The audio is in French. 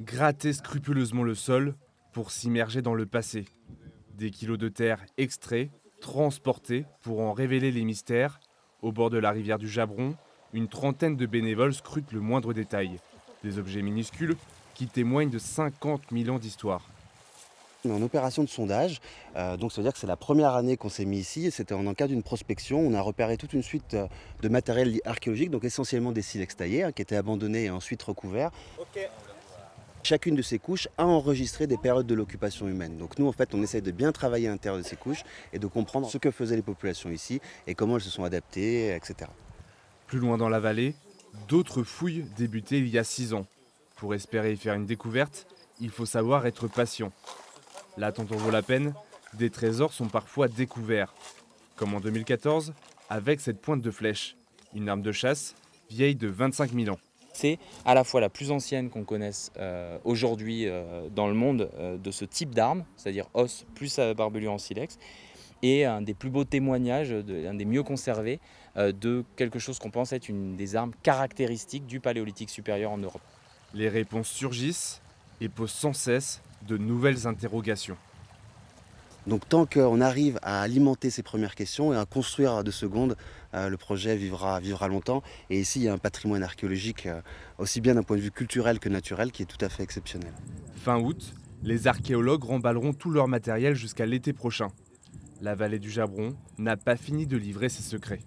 Gratter scrupuleusement le sol pour s'immerger dans le passé. Des kilos de terre extraits, transportés pour en révéler les mystères. Au bord de la rivière du Jabron, une trentaine de bénévoles scrutent le moindre détail. Des objets minuscules qui témoignent de 50 000 ans d'histoire. On est en opération de sondage, donc ça veut dire que c'est la première année qu'on s'est mis ici et c'était en cadre d'une prospection. On a repéré toute une suite de matériel archéologique, donc essentiellement des silex taillés qui étaient abandonnés et ensuite recouverts. Chacune de ces couches a enregistré des périodes de l'occupation humaine. Donc nous, en fait, on essaie de bien travailler à l'intérieur de ces couches et de comprendre ce que faisaient les populations ici et comment elles se sont adaptées, etc. Plus loin dans la vallée, d'autres fouilles débutaient il y a 6 ans. Pour espérer y faire une découverte, il faut savoir être patient. L'attente en vaut la peine, des trésors sont parfois découverts. Comme en 2014, avec cette pointe de flèche, une arme de chasse vieille de 25 000 ans. C'est à la fois la plus ancienne qu'on connaisse aujourd'hui dans le monde de ce type d'arme, c'est-à-dire os plus barbelure en silex, et un des plus beaux témoignages, un des mieux conservés de quelque chose qu'on pense être une des armes caractéristiques du Paléolithique supérieur en Europe. Les réponses surgissent et posent sans cesse de nouvelles interrogations. Donc tant qu'on arrive à alimenter ces premières questions et à construire de secondes, le projet vivra longtemps. Et ici, il y a un patrimoine archéologique, aussi bien d'un point de vue culturel que naturel, qui est tout à fait exceptionnel. Fin août, les archéologues remballeront tout leur matériel jusqu'à l'été prochain. La vallée du Jabron n'a pas fini de livrer ses secrets.